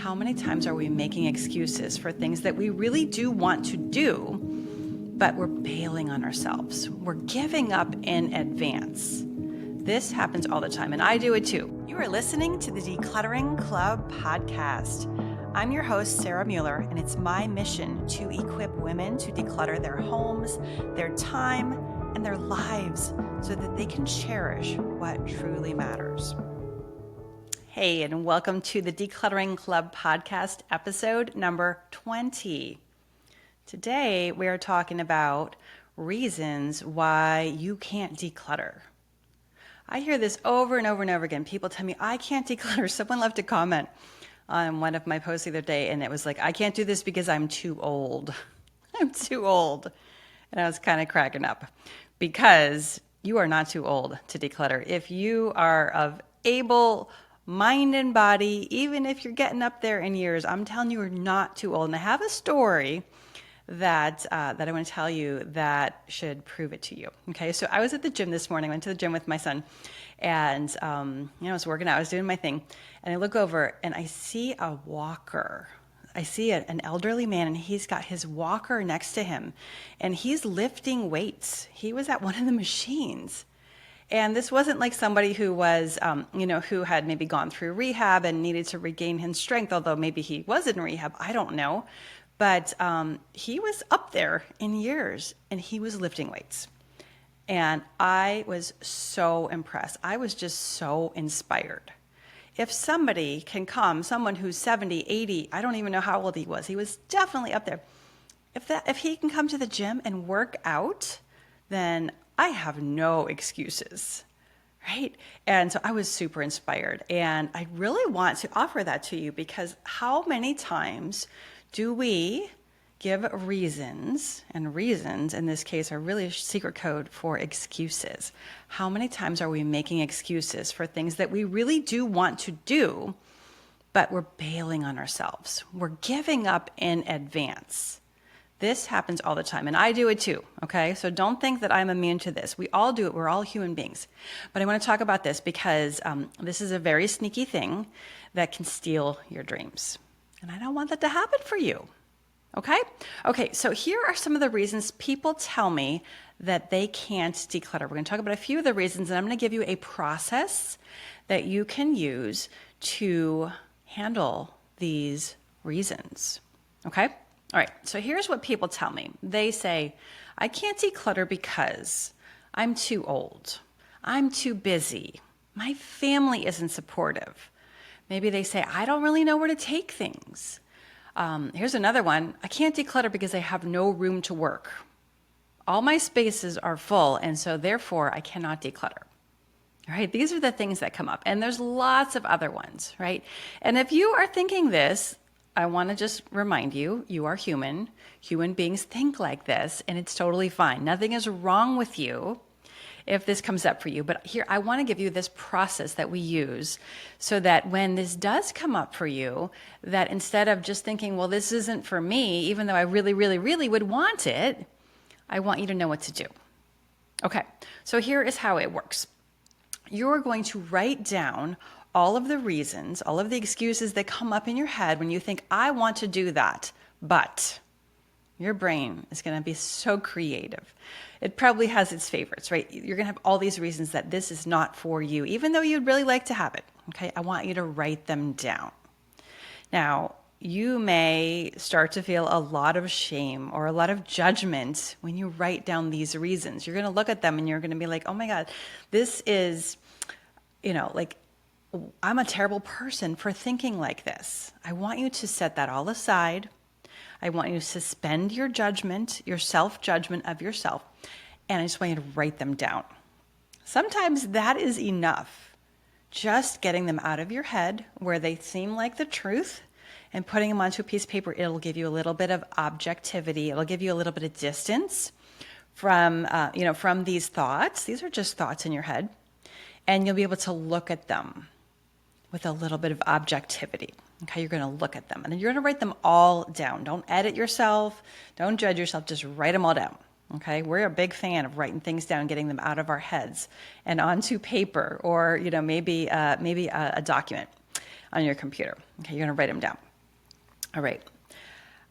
How many times are we making excuses for things that we really do want to do, but we're bailing on ourselves? We're giving up in advance. This happens all the time, and I do it too. You are listening to the Decluttering Club Podcast. I'm your host, Sarah Mueller, and it's my mission to equip women to declutter their homes, their time, and their lives so that they can cherish what truly matters. Hey, and welcome to the Decluttering Club Podcast, episode number 20. Today, we are talking about reasons why you can't declutter. I hear this over and over and over again. People tell me, I can't declutter. Someone left a comment on one of my posts the other day, and it was like, I can't do this because I'm too old. I'm too old. And I was kind of cracking up because you are not too old to declutter. If you are of able mind and body, even if you're getting up there in years, I'm telling you, you're not too old. And I have a story that I want to tell you that should prove it to you. Okay, so I was at the gym this morning. I went to the gym with my son, and I was working out. I was doing my thing, and I look over and I see a walker. I see an elderly man, and he's got his walker next to him, and he's lifting weights. He was at one of the machines. And this wasn't like somebody who was, who had maybe gone through rehab and needed to regain his strength, although maybe he was in rehab. I don't know. But he was up there in years, and he was lifting weights. And I was so impressed. I was just so inspired. If somebody can come, someone who's 70, 80, I don't even know how old he was definitely up there. If he can come to the gym and work out, then I have no excuses, right? And so I was super inspired, and I really want to offer that to you because how many times do we give reasons, and reasons in this case are really a secret code for excuses. How many times are we making excuses for things that we really do want to do, but we're bailing on ourselves? We're giving up in advance. This happens all the time, and I do it too, okay? So don't think that I'm immune to this. We all do it. We're all human beings. But I want to talk about this because this is a very sneaky thing that can steal your dreams. And I don't want that to happen for you, okay? Okay, so here are some of the reasons people tell me that they can't declutter. We're going to talk about a few of the reasons, and I'm going to give you a process that you can use to handle these reasons, okay? All right, so here's what people tell me. They say, I can't declutter because I'm too old. I'm too busy. My family isn't supportive. Maybe they say, I don't really know where to take things. Here's another one. I can't declutter because I have no room to work. All my spaces are full, and so therefore I cannot declutter. All right, these are the things that come up, and there's lots of other ones, right? And if you are thinking this, I want to just remind you, you are human. Human beings think like this, and it's totally fine. Nothing is wrong with you if this comes up for you. But here, I want to give you this process that we use so that when this does come up for you, that instead of just thinking, well, this isn't for me, even though I really, really, really would want it, I want you to know what to do. Okay, so here is how it works. You're going to write down all of the reasons, all of the excuses that come up in your head when you think, I want to do that, but your brain is going to be so creative. It probably has its favorites, right? You're going to have all these reasons that this is not for you, even though you'd really like to have it, okay? I want you to write them down. Now, you may start to feel a lot of shame or a lot of judgment when you write down these reasons. You're going to look at them and you're going to be like, oh my God, this is, I'm a terrible person for thinking like this. I want you to set that all aside. I want you to suspend your judgment, your self-judgment of yourself, and I just want you to write them down. Sometimes that is enough. Just getting them out of your head where they seem like the truth and putting them onto a piece of paper, it'll give you a little bit of objectivity. It'll give you a little bit of distance from these thoughts. These are just thoughts in your head, and you'll be able to look at them with a little bit of objectivity. Okay, you're going to look at them and then you're going to write them all down. Don't edit yourself. Don't judge yourself. Just write them all down. Okay, we're a big fan of writing things down, getting them out of our heads and onto paper, or maybe a document on your computer. Okay, you're going to write them down. All right.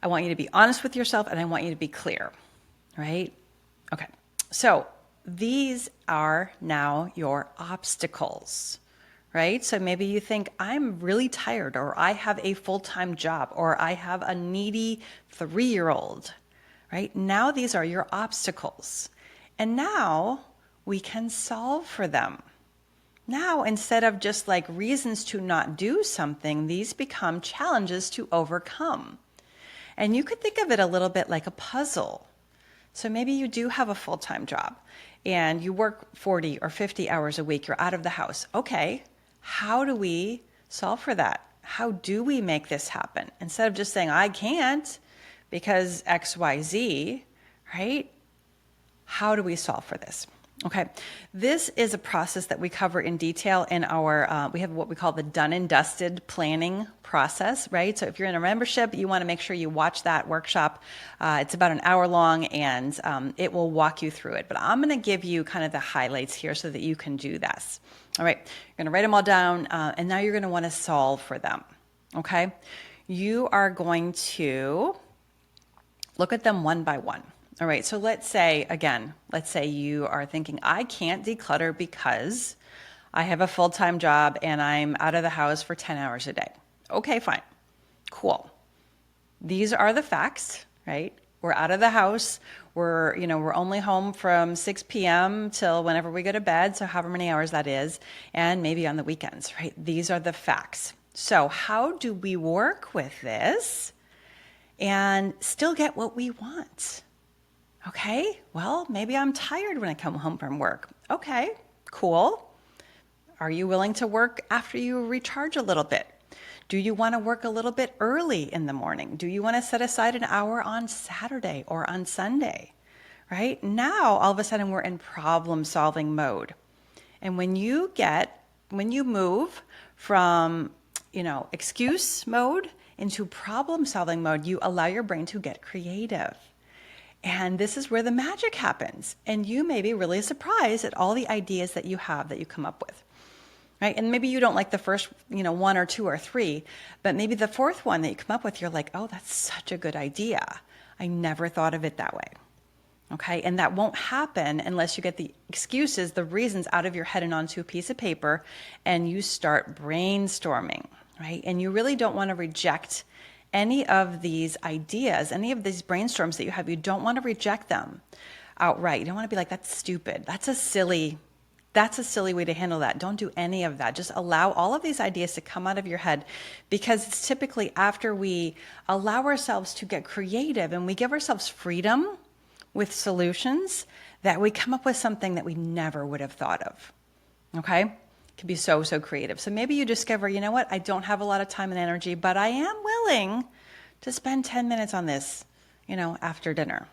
I want you to be honest with yourself and I want you to be clear, right? Okay. So these are now your obstacles, right? So maybe you think I'm really tired, or I have a full-time job, or I have a needy 3-year-old, right? Now these are your obstacles. And now we can solve for them. Now, instead of just like reasons to not do something, these become challenges to overcome. And you could think of it a little bit like a puzzle. So maybe you do have a full-time job and you work 40 or 50 hours a week. You're out of the house. Okay, how do we solve for that? How do we make this happen? Instead of just saying, I can't because X, Y, Z, right? How do we solve for this? Okay, this is a process that we cover in detail in our, we have what we call the done and dusted planning process, right? So if you're in a membership, you want to make sure you watch that workshop. It's about an hour long and it will walk you through it. But I'm going to give you kind of the highlights here so that you can do this. All right, you're going to write them all down and now you're going to want to solve for them, okay? You are going to look at them one by one. All right, so let's say you are thinking, I can't declutter because I have a full-time job and I'm out of the house for 10 hours a day. Okay, fine, cool. These are the facts, right? We're out of the house. We're only home from 6 p.m. till whenever we go to bed, so however many hours that is, and maybe on the weekends, right? These are the facts. So how do we work with this and still get what we want? Okay, well, maybe I'm tired when I come home from work. Okay, cool. Are you willing to work after you recharge a little bit? Do you want to work a little bit early in the morning? Do you want to set aside an hour on Saturday or on Sunday? Right? Now, all of a sudden, we're in problem-solving mode. And when you move from, excuse mode into problem-solving mode, you allow your brain to get creative. And this is where the magic happens. And you may be really surprised at all the ideas that you have that you come up with, right? And maybe you don't like the first, 1 or 2 or 3, but maybe the fourth one that you come up with, you're like, oh, that's such a good idea. I never thought of it that way. Okay, and that won't happen unless you get the excuses, the reasons out of your head and onto a piece of paper and you start brainstorming, right? And you really don't want to reject any of these ideas, any of these brainstorms that you have. You don't want to reject them outright. You don't want to be like, that's stupid. That's a silly way to handle that. Don't do any of that. Just allow all of these ideas to come out of your head, because it's typically after we allow ourselves to get creative and we give ourselves freedom with solutions that we come up with something that we never would have thought of. Okay? It can be so creative. So maybe you discover, you know what? I don't have a lot of time and energy, but I am willing to spend 10 minutes on this, after dinner.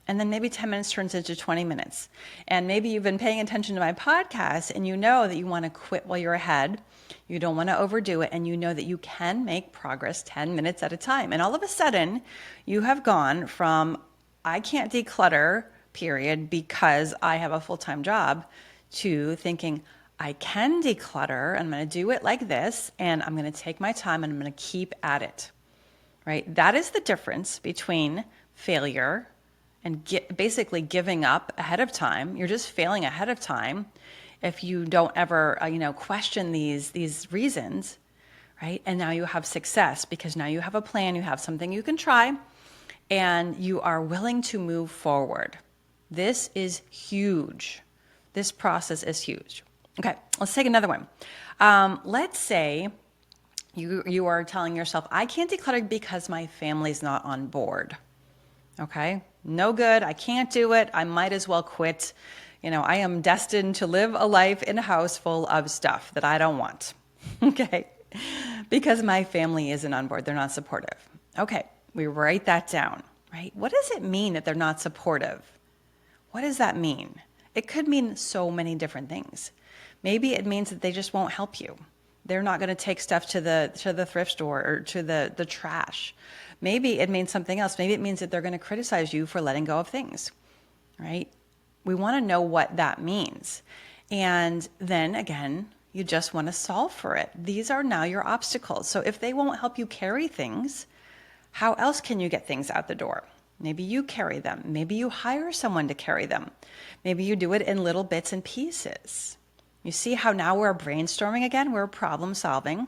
And then maybe 10 minutes turns into 20 minutes. And maybe you've been paying attention to my podcast and you know that you want to quit while you're ahead. You don't want to overdo it. And you know that you can make progress 10 minutes at a time. And all of a sudden, you have gone from, I can't declutter, period, because I have a full-time job, to thinking, I can declutter. I'm going to do it like this. And I'm going to take my time and I'm going to keep at it. Right? That is the difference between failure and basically giving up ahead of time. You're just failing ahead of time if you don't ever, question these reasons, right? And now you have success because now you have a plan, you have something you can try, and you are willing to move forward. This is huge. This process is huge. Okay, let's take another one. Let's say you are telling yourself, I can't declutter because my family's not on board. Okay, no good. I can't do it. I might as well quit. I am destined to live a life in a house full of stuff that I don't want. Okay, because my family isn't on board. They're not supportive. Okay, we write that down, right? What does it mean that they're not supportive? What does that mean? It could mean so many different things. Maybe it means that they just won't help you. They're not going to take stuff to the thrift store or to the trash. Maybe it means something else. Maybe it means that they're going to criticize you for letting go of things, right? We want to know what that means. And then again, you just want to solve for it. These are now your obstacles. So if they won't help you carry things, How else can you get things out the door? Maybe you carry them. Maybe you hire someone to carry them. Maybe you do it in little bits and pieces. You see how now we're brainstorming again? We're problem solving.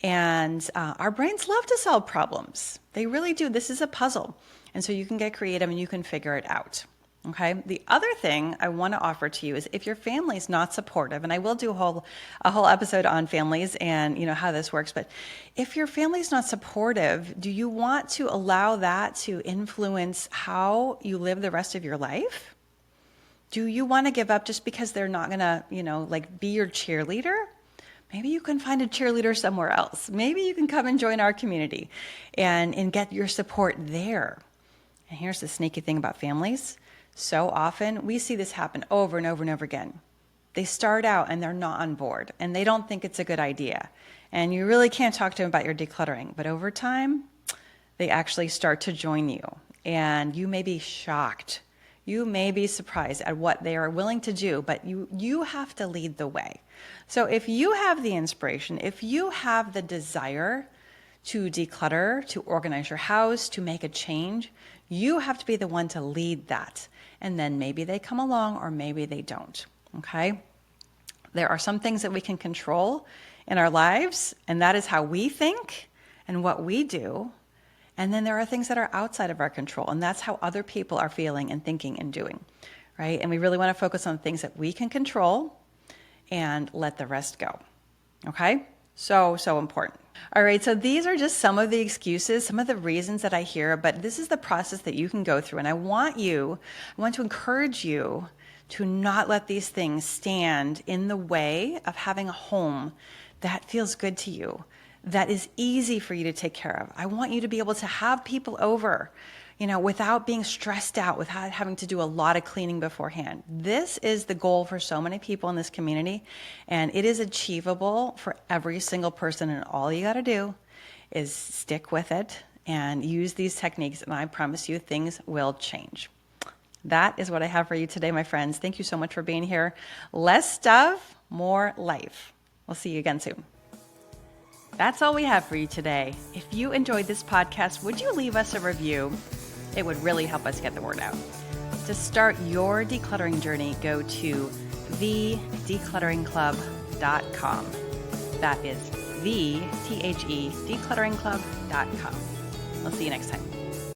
And our brains love to solve problems. They really do. This is a puzzle. And so you can get creative and you can figure it out. Okay. The other thing I want to offer to you is if your family's not supportive, and I will do a whole episode on families and how this works, but if your family's not supportive, do you want to allow that to influence how you live the rest of your life? Do you want to give up just because they're not going to, be your cheerleader? Maybe you can find a cheerleader somewhere else. Maybe you can come and join our community and get your support there. And here's the sneaky thing about families. So often we see this happen over and over and over again. They start out and they're not on board and they don't think it's a good idea. And you really can't talk to them about your decluttering. But over time, they actually start to join you. And you may be shocked. You may be surprised at what they are willing to do, but you have to lead the way. So if you have the inspiration, if you have the desire to declutter, to organize your house, to make a change, you have to be the one to lead that. And then maybe they come along or maybe they don't, okay? There are some things that we can control in our lives, and that is how we think and what we do. And then there are things that are outside of our control, and that's how other people are feeling and thinking and doing, right? And we really want to focus on things that we can control and let the rest go, okay? So important. All right, so these are just some of the excuses, some of the reasons that I hear, but this is the process that you can go through. And I want to encourage you to not let these things stand in the way of having a home that feels good to you, that is easy for you to take care of. I want you to be able to have people over, without being stressed out, without having to do a lot of cleaning beforehand. This is the goal for so many people in this community, and it is achievable for every single person. And all you got to do is stick with it and use these techniques, and I promise you things will change. That is what I have for you today, my friends. Thank you so much for being here. Less stuff, more life. We'll see you again soon. That's all we have for you today. If you enjoyed this podcast, would you leave us a review? It would really help us get the word out. To start your decluttering journey, go to thedeclutteringclub.com. That is declutteringclub.com. We'll see you next time.